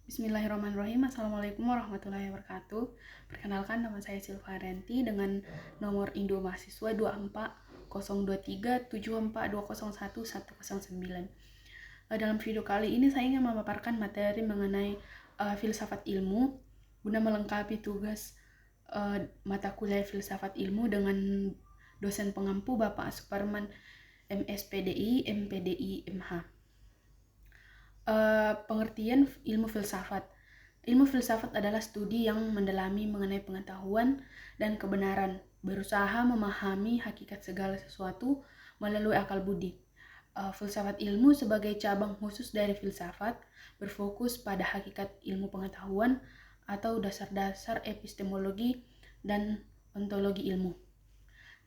Bismillahirrahmanirrahim. Assalamualaikum warahmatullahi wabarakatuh. Perkenalkan, nama saya Silva Renti dengan nomor Indo Mahasiswa 2402374201109. Dalam video kali ini saya ingin memaparkan materi mengenai filsafat ilmu guna melengkapi tugas mata kuliah filsafat ilmu dengan dosen pengampu Bapak Suparman MSPDI, MPDI, MH. Pengertian ilmu filsafat. Ilmu filsafat adalah studi yang mendalami mengenai pengetahuan dan kebenaran, berusaha memahami hakikat segala sesuatu melalui akal budi. Filsafat ilmu sebagai cabang khusus dari filsafat berfokus pada hakikat ilmu pengetahuan atau dasar-dasar epistemologi dan ontologi ilmu.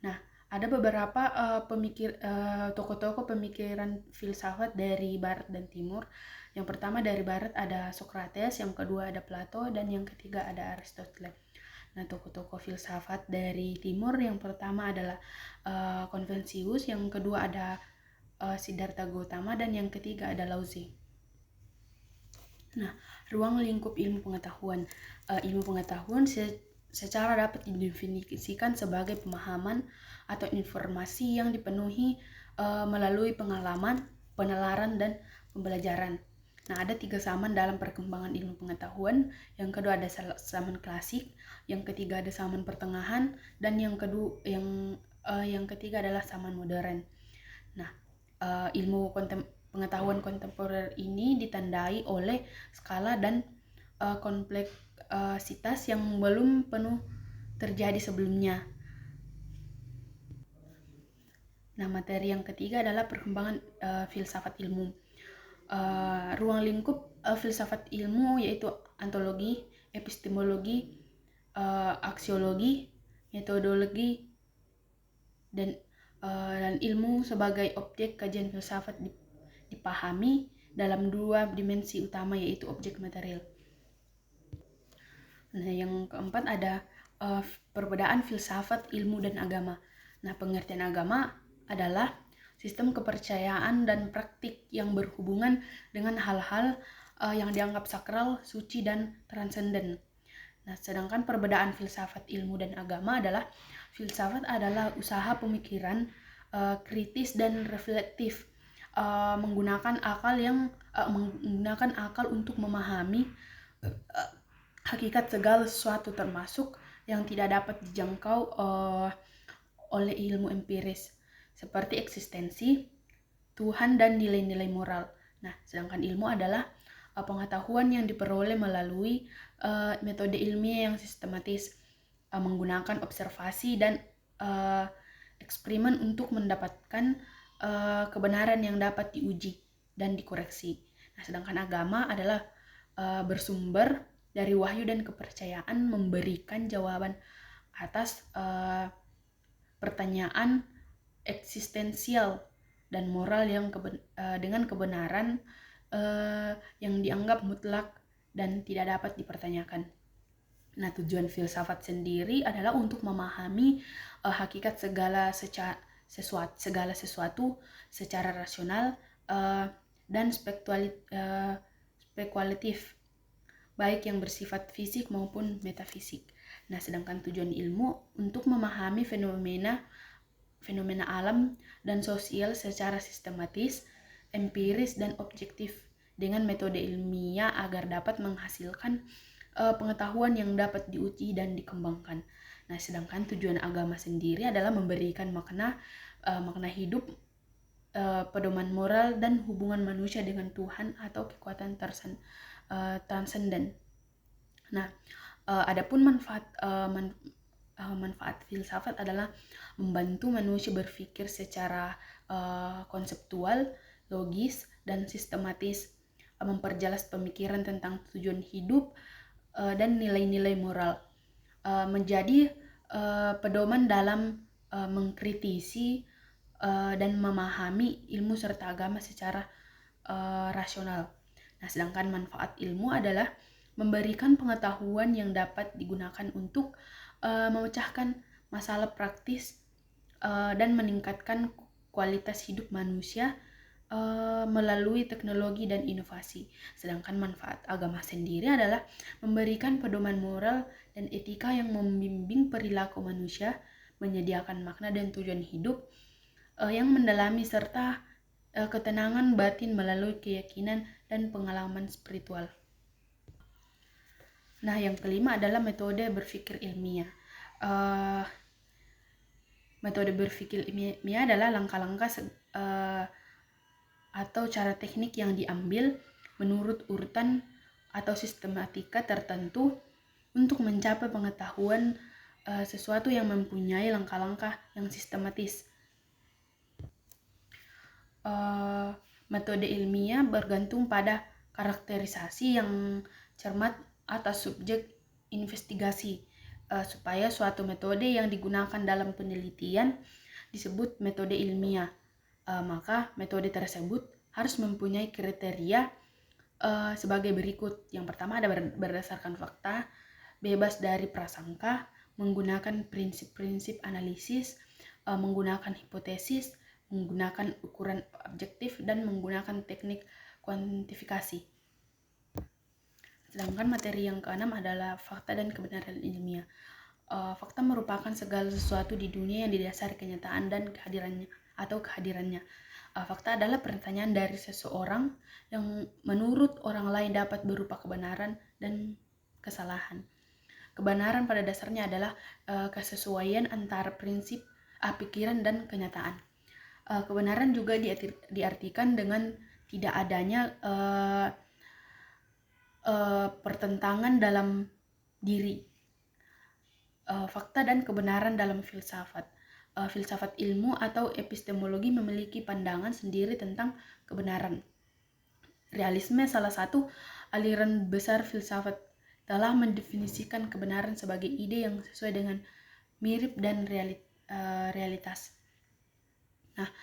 Nah, ada beberapa tokoh-tokoh pemikiran filsafat dari Barat dan Timur. Yang pertama dari Barat ada Socrates, yang kedua ada Plato, dan yang ketiga ada Aristoteles. Nah, tokoh-tokoh filsafat dari Timur yang pertama adalah Confucius, yang kedua ada Siddhartha Gautama, dan yang ketiga ada Lao Tzu. Nah, ruang lingkup ilmu pengetahuan. Ilmu pengetahuan secara dapat didefinisikan sebagai pemahaman atau informasi yang dipenuhi melalui pengalaman, penalaran, dan pembelajaran. Nah, ada 3 zaman dalam perkembangan ilmu pengetahuan. Yang kedua ada zaman klasik, yang ketiga ada zaman pertengahan, dan yang ketiga adalah zaman modern. Nah, ilmu pengetahuan kontemporer ini ditandai oleh skala dan kompleksitas yang belum penuh terjadi sebelumnya. Nah, materi yang ketiga adalah perkembangan filsafat ilmu. Ruang lingkup filsafat ilmu yaitu ontologi, epistemologi, aksiologi, metodologi, dan ilmu sebagai objek kajian filsafat dipahami dalam 2 dimensi utama yaitu objek material. Nah, yang keempat ada perbedaan filsafat, ilmu, dan agama. Nah, pengertian agama adalah sistem kepercayaan dan praktik yang berhubungan dengan hal-hal yang dianggap sakral, suci, dan transenden. Nah, sedangkan perbedaan filsafat, ilmu, dan agama adalah filsafat adalah usaha pemikiran kritis dan reflektif menggunakan akal untuk memahami hakikat segala sesuatu termasuk yang tidak dapat dijangkau oleh ilmu empiris seperti eksistensi, Tuhan, dan nilai-nilai moral. Nah, sedangkan ilmu adalah pengetahuan yang diperoleh melalui metode ilmiah yang sistematis menggunakan observasi dan eksperimen untuk mendapatkan kebenaran yang dapat diuji dan dikoreksi. Nah, sedangkan agama adalah bersumber dari wahyu dan kepercayaan memberikan jawaban atas pertanyaan eksistensial dan moral yang dengan kebenaran yang dianggap mutlak dan tidak dapat dipertanyakan. Nah, tujuan filsafat sendiri adalah untuk memahami hakikat segala sesuatu secara rasional dan spekulatif, baik yang bersifat fisik maupun metafisik. Nah, sedangkan tujuan ilmu untuk memahami fenomena alam dan sosial secara sistematis, empiris, dan objektif dengan metode ilmiah agar dapat menghasilkan pengetahuan yang dapat diuji dan dikembangkan. Nah, sedangkan tujuan agama sendiri adalah memberikan makna hidup, pedoman moral, dan hubungan manusia dengan Tuhan atau kekuatan transenden. Nah, adapun manfaat filsafat adalah membantu manusia berpikir secara konseptual, logis, dan sistematis, memperjelas pemikiran tentang tujuan hidup dan nilai-nilai moral, menjadi pedoman dalam mengkritisi dan memahami ilmu serta agama secara rasional. Nah, sedangkan manfaat ilmu adalah memberikan pengetahuan yang dapat digunakan untuk memecahkan masalah praktis dan meningkatkan kualitas hidup manusia melalui teknologi dan inovasi. Sedangkan manfaat agama sendiri adalah memberikan pedoman moral dan etika yang membimbing perilaku manusia, menyediakan makna dan tujuan hidup yang mendalami serta ketenangan batin melalui keyakinan dan pengalaman spiritual. Nah, yang kelima adalah metode berpikir ilmiah. Metode berpikir ilmiah adalah langkah-langkah atau cara teknik yang diambil menurut urutan atau sistematika tertentu untuk mencapai pengetahuan sesuatu yang mempunyai langkah-langkah yang sistematis. Metode ilmiah bergantung pada karakterisasi yang cermat atas subjek investigasi, supaya suatu metode yang digunakan dalam penelitian disebut metode ilmiah. Maka metode tersebut harus mempunyai kriteria sebagai berikut. Yang pertama ada berdasarkan fakta, bebas dari prasangka, menggunakan prinsip-prinsip analisis, menggunakan hipotesis, menggunakan ukuran objektif, dan menggunakan teknik kuantifikasi. Sedangkan materi yang keenam adalah fakta dan kebenaran ilmiah. Fakta merupakan segala sesuatu di dunia yang didasari kenyataan dan kehadirannya. Fakta adalah pertanyaan dari seseorang yang menurut orang lain dapat berupa kebenaran dan kesalahan. Kebenaran pada dasarnya adalah kesesuaian antara prinsip, pikiran, dan kenyataan. Kebenaran juga diartikan dengan tidak adanya pertentangan dalam diri. Fakta dan kebenaran dalam filsafat. Filsafat ilmu atau epistemologi memiliki pandangan sendiri tentang kebenaran. Realisme, salah satu aliran besar filsafat, telah mendefinisikan kebenaran sebagai ide yang sesuai dengan mirip dan realitas. Nah,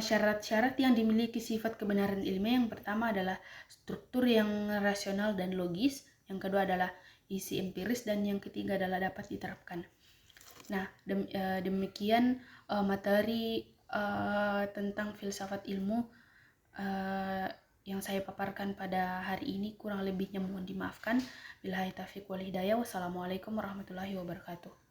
syarat-syarat yang dimiliki sifat kebenaran ilmiah yang pertama adalah struktur yang rasional dan logis, yang kedua adalah isi empiris, dan yang ketiga adalah dapat diterapkan. Nah, demikian materi tentang filsafat ilmu yang saya paparkan pada hari ini. Kurang lebihnya mohon dimaafkan. Billahi taufiq wal hidayah. Wassalamualaikum warahmatullahi wabarakatuh.